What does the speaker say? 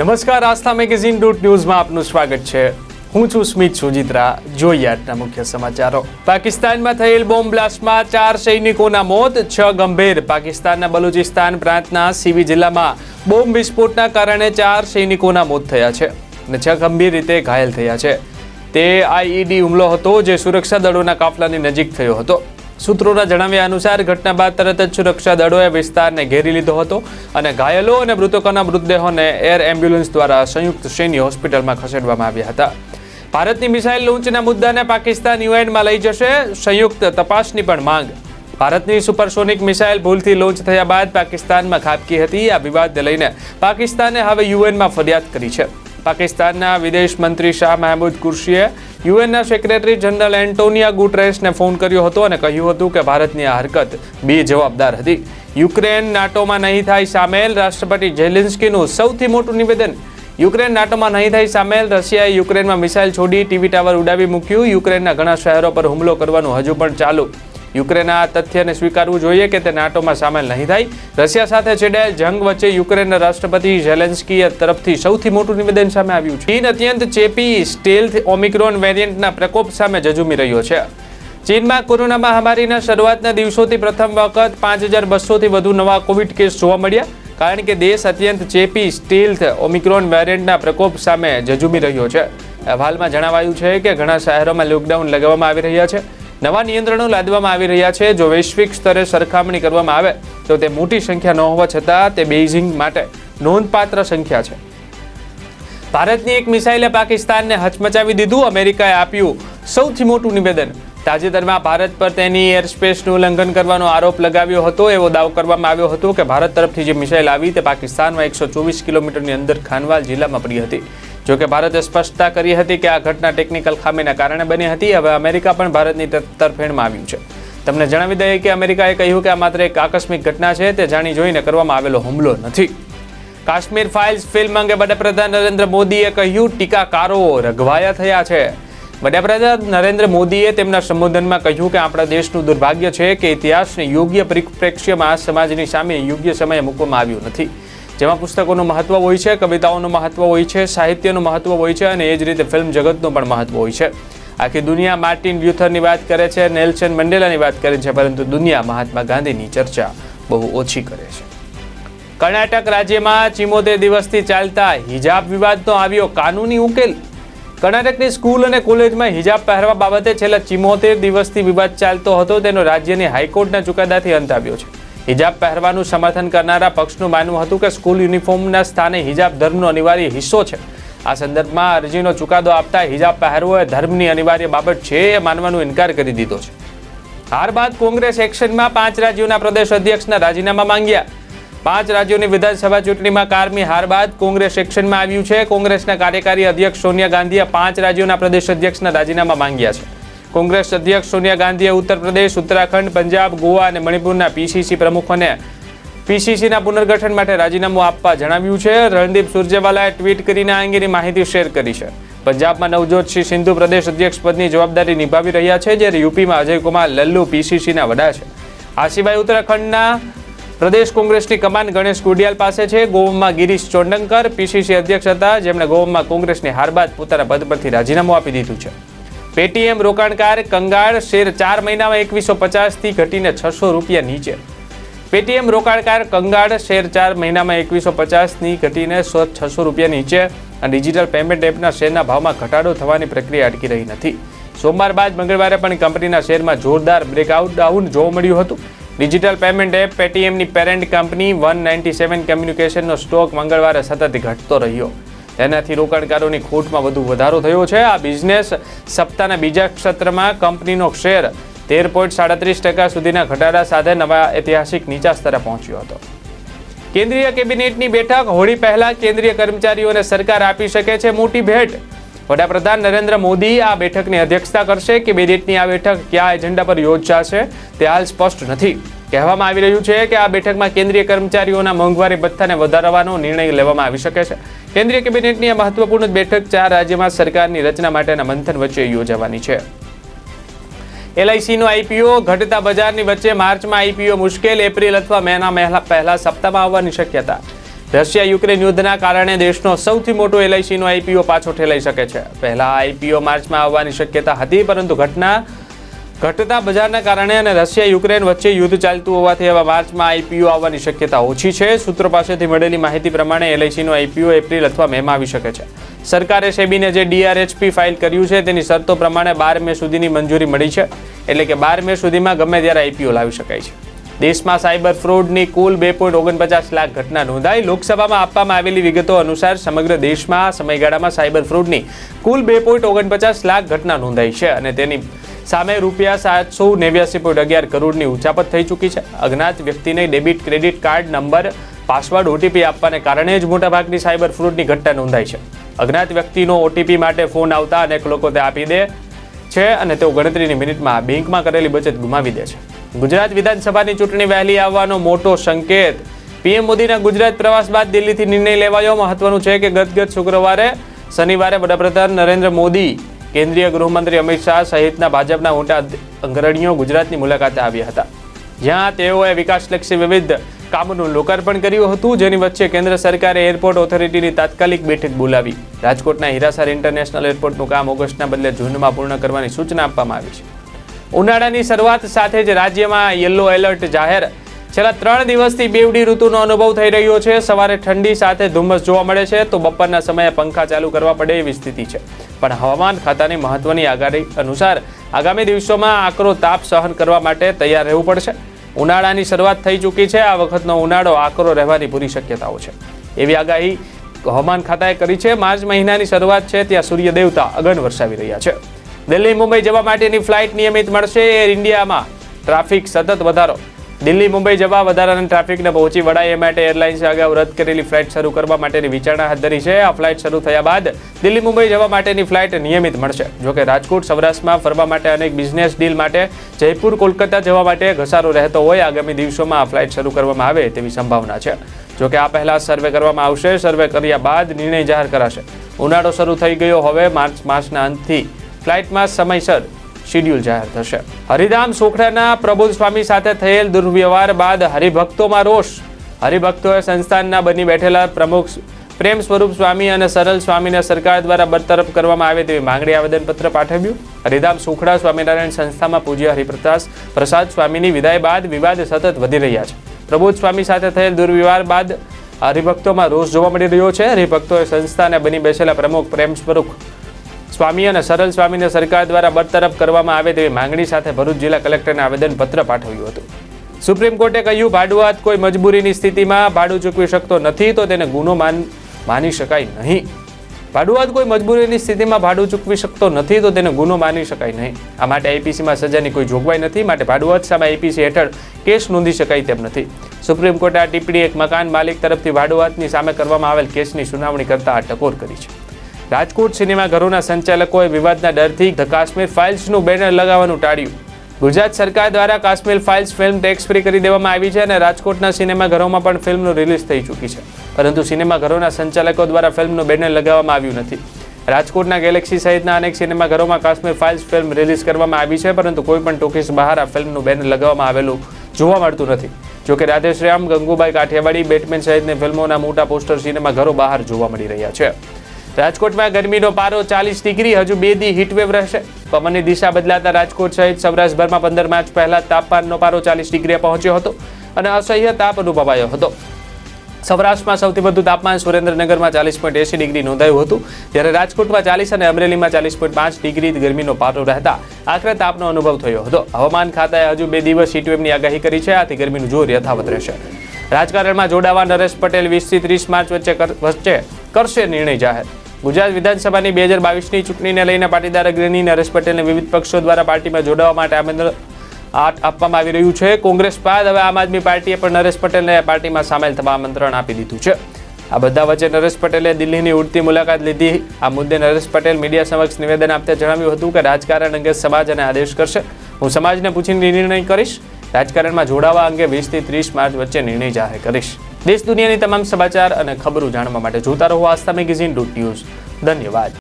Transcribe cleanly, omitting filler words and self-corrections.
નમસ્કાર, આસ્થા મેગેઝીન ન્યૂઝમાં આપનું સ્વાગત છે. હું છું સ્મિત સુજિત્રા. જોઈએ આજના મુખ્ય સમાચારો. પાકિસ્તાનમાં થયેલ બોમ્બ બ્લાસ્ટમાં 4 સૈનિકોના મોત, 6 ગંભીર. પાકિસ્તાનના બલુચિસ્તાન પ્રાંતના સીવી જિલ્લામાં બોમ્બ વિસ્ફોટના કારણે 4 સૈનિકોના મોત થયા છે અને 6 ગંભીર રીતે ઘાયલ થયા છે. તે આઈઈડી હુમલો હતો જે સુરક્ષા દળોના કાફલાની નજીક થયો હતો. સૂત્રોના જણાવ્યા અનુસાર ઘટના બાદ તરત જ સુરક્ષા દળોએ વિસ્તારને ઘેરી લીધો હતો અને ઘાયલો અને મૃતકોના મૃતદેહોને એર એમ્બ્યુલન્સ દ્વારા સંયુક્ત સૈન્ય હોસ્પિટલમાં ખસેડવામાં આવ્યા હતા. ભારતની મિસાઇલ લોન્ચના મુદ્દાને પાકિસ્તાન યુએનમાં લઈ જશે, સંયુક્ત તપાસની પણ માંગ. ભારતની સુપરસોનિક મિસાઇલ ભૂલથી લોન્ચ થયા બાદ પાકિસ્તાનમાં ખાબકી હતી. આ વિવાદને લઈને પાકિસ્તાને હવે યુએનમાં ફરિયાદ કરી છે. પાકિસ્તાનના વિદેશ મંત્રી શાહ મહમૂદ કુરેશીએ યુએનના સેક્રેટરી જનરલ એન્ટોનિયો ગુટેરેસને ફોન કર્યો હતો અને કહ્યું હતું કે ભારતની આ હરકત બેજવાબદાર હતી. યુક્રેન નાટોમાં નહીં થાય સામેલ, રાષ્ટ્રપતિ ઝેલેન્સ્કીનું સૌથી મોટું નિવેદન. યુક્રેન નાટોમાં નહીં થાય સામેલ, રશિયાએ યુક્રેનમાં મિસાઇલ છોડી ટીવી ટાવર ઉડાવી મૂક્યું. યુક્રેનના ઘણા શહેરો પર હુમલો કરવાનું હજુ પણ ચાલુ. યુક્રેને આ તથ્યને સ્વીકારવું જોઈએ કે તે નાટોમાં સામેલ નહીં થાય. રશિયા સાથે છેડાયેલ જંગ વચ્ચે યુક્રેનના રાષ્ટ્રપતિ ઝેલેન્સ્કી તરફથી સૌથી મોટું નિવેદન સામે આવ્યું છે. ચીન અત્યંત ચેપી સ્ટેલ્થ ઓમિક્રોન વેરિયન્ટના પ્રકોપ સામે ઝઝૂમી રહ્યો છે. ચીનમાં કોરોના મહામારીના શરૂઆતના દિવસોથી પ્રથમ વખત 5200થી વધુ નવા કોવિડ કેસ જોવા મળ્યા, કારણ કે દેશ અત્યંત ચેપી સ્ટેલ્થ ઓમિક્રોન વેરિયન્ટના પ્રકોપ સામે ઝઝૂમી રહ્યો છે. અહેવાલમાં જણાવાયું છે કે ઘણા શહેરોમાં લોકડાઉન લગાવવામાં આવી રહ્યા છે. નવા નિયંત્રણો લાદવામાં આવી રહ્યા છે. જો વૈશ્વિક સ્તરે સરખામણી કરવામાં આવે તો તે મોટી સંખ્યા ન હોવા છતાં તે બેઇજિંગ માટે નોંધપાત્ર સંખ્યા છે. ભારતની એક મિસાઇલે પાકિસ્તાનને હચમચાવી દીધું. અમેરિકાએ આપ્યું સૌથી મોટું નિવેદન. તાજેતરમાં ભારત પર તેની એરસ્પેસનું ઉલ્લંઘન કરવાનો આરોપ લગાવ્યો હતો. એવો દાવો કરવામાં આવ્યો હતો કે ભારત તરફથી જે મિસાઇલ આવી તે પાકિસ્તાનમાં 124 કિલોમીટરની અંદર ખાનવાલ જિલ્લામાં પડી હતી. જોકે ભારતે સ્પષ્ટતા કરી હતી કે આ ઘટના ટેકનિકલ ખામીના કારણે બની હતી. હવે અમેરિકા પણ ભારતની તરફેણમાં આવ્યું છે. તમને જણાવી દઈએ કે અમેરિકાએ કહ્યું કે આ માત્ર એક આકસ્મિક ઘટના છે, તે જાણી જોઈને કરવામાં આવેલો હુમલો નથી. કાશ્મીર ફાઇલ્સ ફિલ્મ અંગે વડાપ્રધાન નરેન્દ્ર મોદીએ કહ્યું, ટીકાકારો રઘવાયા થયા છે. વડાપ્રધાન નરેન્દ્ર મોદીએ તેમના સંબોધનમાં કહ્યું કે આપણા દેશનું દુર્ભાગ્ય છે કે ઇતિહાસને યોગ્ય પરિપ્રેક્ષ્યમાં સમાજની સામે યોગ્ય સમયે મૂકવામાં આવ્યું નથી. જેમાં પુસ્તકોનું મહત્વ હોય છે, કવિતાઓનું મહત્વ હોય છે, સાહિત્યનું મહત્વ હોય છે અને એ જ રીતે ફિલ્મ જગતનું પણ મહત્વ હોય છે. આખી દુનિયા માર્ટિન લ્યુથરની વાત કરે છે, નેલ્સન મંડેલાની વાત કરે છે, પરંતુ દુનિયા મહાત્મા ગાંધીની ચર્ચા બહુ ઓછી કરે છે. કર્ણાટક રાજ્યમાં 74 દિવસથી ચાલતા હિજાબ વિવાદનો આવ્યો કાનૂની ઉકેલ. કર્ણાટકની સ્કૂલ અને કોલેજમાં હિજાબ પહેરવા બાબતે છેલ્લા 74 દિવસથી વિવાદ ચાલતો હતો. તેનો રાજ્યની હાઈકોર્ટના ચુકાદાથી અંત આવ્યો છે. હિજાબ પહેરવાનું સમર્થન કરનારા પક્ષનું માનવું હતું કે સ્કૂલ યુનિફોર્મના સ્થાને હિજાબ ધર્મનો અનિવાર્ય હિસ્સો છે. આ સંદર્ભમાં અરજીનો ચુકાદો આપતા હિજાબ પહેરવો એ ધર્મની અનિવાર્ય બાબત છે એ માનવાનો ઇનકાર કરી દીધો છે. હાર બાદ કોંગ્રેસ એક્શનમાં 5 રાજ્યોના પ્રદેશ અધ્યક્ષના રાજીનામા માંગ્યા. 5 રાજ્યોની વિધાનસભા ચૂંટણીમાં કારમી હાર બાદ કોંગ્રેસ એક્શનમાં આવ્યું છે. કોંગ્રેસના કાર્યકારી અધ્યક્ષ સોનિયા ગાંધીએ 5 રાજ્યોના પ્રદેશ અધ્યક્ષના રાજીનામા માંગ્યા છે. કોંગ્રેસ અધ્યક્ષ સોનિયા ગાંધીએ ઉત્તર પ્રદેશ, ઉત્તરાખંડ, પંજાબ, ગોવા અને મણિપુરના પીસીસી પ્રમુખોને પીસીસીના પુનર્ગઠન માટે રાજીનામું આપવા જણાવ્યું છે. રણદીપ સુરજેવાલાએ ટ્વીટ કરીને આ અંગેની માહિતી શેર કરી છે. પંજાબમાં નવજોતસિંહ સિંધુ પ્રદેશ અધ્યક્ષ પદની જવાબદારી નિભાવી રહ્યા છે, જ્યારે યુપીમાં અજયકુમાર લલ્લુ પીસીસીના વડા છે. આ સિવાય ઉત્તરાખંડના પ્રદેશ કોંગ્રેસની કમાન ગણેશ કુડિયાલ પાસે છે. ગોવામાં ગિરીશ ચોંડંકર પીસીસી અધ્યક્ષ હતા, જેમણે ગોવામાં કોંગ્રેસની હાર બાદ પોતાના પદ પરથી રાજીનામું આપી દીધું છે. પેટીએમ રોકાણકાર કંગાળ શેર 4 મહિનામાં 2150થી ઘટીને 600 રૂપિયા નીચે. પેટીએમ રોકાણકાર કંગાળ શેર 4 મહિનામાં 2150થી ઘટીને 600 રૂપિયા નીચે. અને ડિજિટલ પેમેન્ટ એપના શેરના ભાવમાં ઘટાડો થવાની પ્રક્રિયા અટકી રહી નથી. સોમવાર બાદ મંગળવારે પણ કંપનીના શેરમાં જોરદાર બ્રેકઆઉટ ડાઉન જોવા મળ્યું હતું. ડિજિટલ પેમેન્ટ એપ પેટીએમની પેરેન્ટ કંપની 197 કમ્યુનિકેશનનો સ્ટોક મંગળવારે સતત ઘટતો રહ્યો. તેનાથી રોકાણકારોની ખોટમાં વધુ વધારો થયો છે. આ બિઝનેસ સપ્તાહના બીજા સત્રમાં કંપનીનો શેર 13.37% સુધીના ઘટાડા સાથે નવા ઐતિહાસિક નીચા સ્તરે પહોંચ્યો હતો. કેન્દ્રીય કેબિનેટની બેઠક. હોળી પહેલા કેન્દ્રીય કર્મચારીઓને સરકાર આપી શકે છે મોટી ભેટ. વડાપ્રધાન નરેન્દ્ર મોદી આ બેઠકની અધ્યક્ષતા કરશે. કેબિનેટની આ બેઠક કયા એજન્ડા પર યોજાશે તે હાલ સ્પષ્ટ નથી. કહેવામાં આવી રહ્યું છે કે આ બેઠકમાં કેન્દ્રીય કર્મચારીઓના મોંઘવારી ભથ્થાને વધારવાનો નિર્ણય લેવામાં આવી શકે છે. કેન્દ્રીય કેબિનેટની આ મહત્વપૂર્ણ બેઠક 4 રાજ્યમાં સરકારની રચના માટેના મંથન વચ્ચે યોજાવાની છે. LICનો આઈપીઓ. ઘટતા બજારની વચ્ચે માર્ચમાં આઈપીઓ મુશ્કેલ. એપ્રિલ અથવા મેના પહેલા સપ્તાહમાં આવવાની શક્યતા. રશિયા યુક્રેન યુદ્ધના કારણે દેશનો સૌથી મોટો LICનો IPO પાછો ઠેલાઈ શકે છે. પહેલા IPO માર્ચમાં આવવાની શક્યતા હતી, પરંતુ ઘટતા બજારના કારણે અને રશિયા યુક્રેન વચ્ચે યુદ્ધ ચાલતું હોવાથી હવે માર્ચમાં IPO આવવાની શક્યતા ઓછી છે. સૂત્રો પાસેથી મળેલી માહિતી પ્રમાણે LICનો IPO એપ્રિલ અથવા મેમાં આવી શકે છે. સરકારે સેબીને જે DRHP ફાઇલ કર્યું છે તેની શરતો પ્રમાણે 12 મે સુધીની મંજૂરી મળી છે, એટલે કે 12 મે સુધીમાં ગમે ત્યારે IPO લાવી શકાય છે. દેશમાં સાયબર ફ્રોડની કુલ 2.49 લાખ ઘટના નોંધાઈ. લોકસભામાં આપવામાં આવેલી વિગતો અનુસાર સમગ્ર દેશમાં આ સમયગાળામાં સાયબર ફ્રોડની કુલ 2.49 લાખ ઘટના નોંધાઈ છે અને તેની સામે રૂપિયા 789.11 કરોડની ઉચાપત થઈ ચૂકી છે. અજ્ઞાત વ્યક્તિને debit credit card number, password, OTP આપવાને કારણે જ મોટાભાગની સાયબર ફ્રોડની ઘટના નોંધાઈ છે. અજ્ઞાત વ્યક્તિનો OTP માટે ફોન આવતા અનેક લોકો તે આપી દે છે અને તેઓ ગણતરીની મિનિટમાં બેંકમાં કરેલી બચત ગુમાવી દે છે. ગુજરાત વિધાનસભાની ચૂંટણી વહેલી આવવાનો મોટો સંકેત. PM મોદીના ગુજરાત પ્રવાસ બાદ દિલ્હીથી નિર્ણય લેવાયો. મહત્વનું છે કે ગત શનિવારે વડાપ્રધાન નરેન્દ્ર મોદી, કેન્દ્રીય ગૃહમંત્રી અમિત શાહ સહિતના ભાજપના મોટા અગ્રણીઓ ગુજરાતની મુલાકાતે આવ્યા હતા, જ્યાં તેઓએ વિકાસલક્ષી વિવિધ કામોનું લોકાર્પણ કર્યું હતું, જેની વચ્ચે કેન્દ્ર સરકારે એરપોર્ટ ઓથોરિટીની તાત્કાલિક બેઠક બોલાવી. રાજકોટના હીરાસર ઇન્ટરનેશનલ એરપોર્ટનું કામ ઓગસ્ટના બદલે જૂનમાં પૂર્ણ કરવાની સૂચના આપવામાં આવી છે. ઉનાળાની શરૂઆત સાથે જ રાજ્યમાં યલો એલર્ટ જાહેર. છેલ્લા 3 દિવસથી બેવડી ઋતુનો અનુભવ થઈ રહ્યો છે. સવારે ઠંડી સાથે ધુમ્મસ જોવા મળે છે, તો બપોરના સમયે પંખા ચાલુ કરવા પડે એવી સ્થિતિ છે. પણ હવામાન ખાતાની મહત્વની આગાહી અનુસાર આગામી દિવસોમાં આકરો તાપ સહન કરવા માટે તૈયાર રહેવું પડશે. ઉનાળાની શરૂઆત થઈ ચૂકી છે. આ વખતનો ઉનાળો આકરો રહેવાની પૂરી શક્યતાઓ છે એવી આગાહી હવામાન ખાતાએ કરી છે. માર્ચ મહિનાની શરૂઆત છે, ત્યાં સૂર્ય દેવતા અગન વરસાવી રહ્યા છે. દિલ્હી મુંબઈ જવા માટેની ફ્લાઇટ નિયમિત મળશે. એર ઇન્ડિયામાં ટ્રાફિક સતત વધારો. દિલ્હી મુંબઈ જવા વધારાના ટ્રાફિકને પહોંચી વળાય એ માટે એરલાઇન્સે અગાઉ રદ કરેલી ફ્લાઇટ શરૂ કરવા માટેની વિચારણા હાથ ધરી છે. આ ફ્લાઇટ શરૂ થયા બાદ દિલ્હી મુંબઈ જવા માટેની ફ્લાઇટ નિયમિત મળશે. જોકે રાજકોટ સૌરાષ્ટ્રમાં ફરવા માટે અનેક બિઝનેસ ડીલ માટે જયપુર કોલકાતા જવા માટે ઘસારો રહેતો હોય આગામી દિવસોમાં આ ફ્લાઇટ શરૂ કરવામાં આવે તેવી સંભાવના છે. જોકે આ પહેલા સર્વે કરવામાં આવશે. સર્વે કર્યા બાદ નિર્ણય જાહેર કરાશે. ઉનાળો શરૂ થઈ ગયો. હવે માર્ચના અંતથી ફ્લાઇટમાં સમયસર શેડ્યુલ જાહેર થશે. હરિધામ સોખડાના પ્રબોધ સ્વામી સાથે થયેલ દુર્વ્યવહાર બાદ હરિભક્તોમાં રોષ. હરિભક્તોએ સંસ્થાનના બની બેઠેલા પ્રમુખ પ્રેમ સ્વરૂપ સ્વામી અને સરળ સ્વામીને સરકાર દ્વારા બરતરફ કરવામાં આવે તેવી માંગણી આવેદનપત્ર પાઠવ્યું. હરિધામ સોખડા સ્વામિનારાયણ સંસ્થામાં પૂજ્ય હરિપ્રસાદ સ્વામીની વિદાય બાદ વિવાદ સતત વધી રહ્યા છે. પ્રબોધ સ્વામી સાથે થયેલ દુર્વ્યવહાર બાદ હરિભક્તોમાં રોષ જોવા મળી રહ્યો છે. હરિભક્તોએ સંસ્થાને બની બેસેલા પ્રમુખ પ્રેમ સ્વરૂપ સ્વામી અને સરળ સ્વામીને સરકાર દ્વારા બરતરફ કરવામાં આવે તેવી માંગણી સાથે ભરૂચ જિલ્લા કલેક્ટરને આવેદનપત્ર પાઠવ્યું હતું. સુપ્રીમ કોર્ટે કહ્યું, ભાડુઆત કોઈ મજબૂરીની સ્થિતિમાં ભાડું ચૂકવી શકતો નથી તો તેને ગુનો માની શકાય નહીં. ભાડુઆત કોઈ મજબૂરીની સ્થિતિમાં ભાડું ચૂકવી શકતો નથી તો તેને ગુનો માની શકાય નહીં. આ માટે IPCમાં સજાની કોઈ જોગવાઈ નથી. માટે ભાડુઆત સામે IPC હેઠળ કેસ નોંધી શકાય તેમ નથી. સુપ્રીમ કોર્ટે આ ટિપ્પણી એક મકાન માલિક તરફથી ભાડુઆતની સામે કરવામાં આવેલ કેસની સુનાવણી કરતા આ ટકોર કરી છે. રાજકોટ સિનેમાઘરોના સંચાલકોએ વિવાદના ડરથી ધ કાશ્મીર ફાઇલ્સનું બેનર લગાવવાનું ટાળ્યું. ગુજરાત સરકાર દ્વારા Kashmir files film tax free કરી દેવામાં આવી છે અને રાજકોટના સિનેમાઘરોમાં પણ ફિલ્મનું રિલીઝ થઈ ચૂકી છે, પરંતુ સિનેમાઘરોના સંચાલકો દ્વારા ફિલ્મનું બેનર લગાવવામાં આવ્યું નથી. રાજકોટના ગેલેક્સી સહિતના અનેક સિનેમાઘરોમાં કાશ્મીર ફાઇલ્સ ફિલ્મ રિલીઝ કરવામાં આવી છે, પરંતુ કોઈ પણ ટોકીઝ બહાર આ ફિલ્મનું બેનર લગાવવામાં આવેલું જોવા મળતું નથી. જોકે રાધેશ્યામ, ગંગુબાઈ કાઠિયાવાડી, બેટમેન સહિતની ફિલ્મોના મોટા પોસ્ટર સિનેમાઘરો બહાર જોવા મળી રહ્યા છે. રાજકોટમાં ગરમીનો પારો 40 ડિગ્રી. હજુ 2 દી હીટવેવ રહેશે. પવનની દિશા બદલાતા રાજકોટ સહિત સૌરાષ્ટ્રભરમાં 15 માર્ચ પહેલા તાપમાનનો પારો 40 ડિગ્રીએ પહોંચ્યો હતો અને અસહ્ય તાપ અનુભવાયો હતો. સૌરાષ્ટ્રમાં સૌથી વધુ તાપમાન સુરેન્દ્રનગરમાં 40.80 ડિગ્રી નોંધાયું હતું, જ્યારે રાજકોટમાં 40 અને અમરેલીમાં 40.5 ડિગ્રી ગરમીનો પારો રહેતા આખરે તાપનો અનુભવ થયો હતો. હવામાન ખાતાએ હજુ 2 દિવસ હીટવેવની આગાહી કરી છે, આથી ગરમીનું જોર યથાવત રહેશે. રાજકારણમાં જોડાવા નરેશ પટેલ 20 થી 30 માર્ચ વચ્ચે કરશે નિર્ણય જાહેર. ગુજરાત વિધાનસભાની 2022ની ચૂંટણીને લઈને પાટીદાર અગ્રણી નરેશ પટેલને વિવિધ પક્ષો દ્વારા પાર્ટીમાં જોડાવા માટે આમંત્રણ આપવામાં આવી રહ્યું છે. કોંગ્રેસ બાદ હવે આમ આદમી પાર્ટીએ પણ નરેશ પટેલને પાર્ટીમાં સામેલ થવા આમંત્રણ આપી દીધું છે. આ બધા વચ્ચે નરેશ પટેલે દિલ્હીની ઉડતી મુલાકાત લીધી. આ મુદ્દે નરેશ પટેલ મીડિયા સમક્ષ નિવેદન આપતા જણાવ્યું હતું કે રાજકારણ અંગે સમાજ અને આદેશ કરશે. હું સમાજને પૂછીને નિર્ણય કરીશ. રાજકારણમાં જોડાવા અંગે 20 થી 30 માર્ચ વચ્ચે નિર્ણય જાહેર કરીશ. દેશ દુનિયાની તમામ સમાચાર અને ખબરો જાણવા માટે જોતા રહો આસ્થા મેગેઝીન .news. ધન્યવાદ.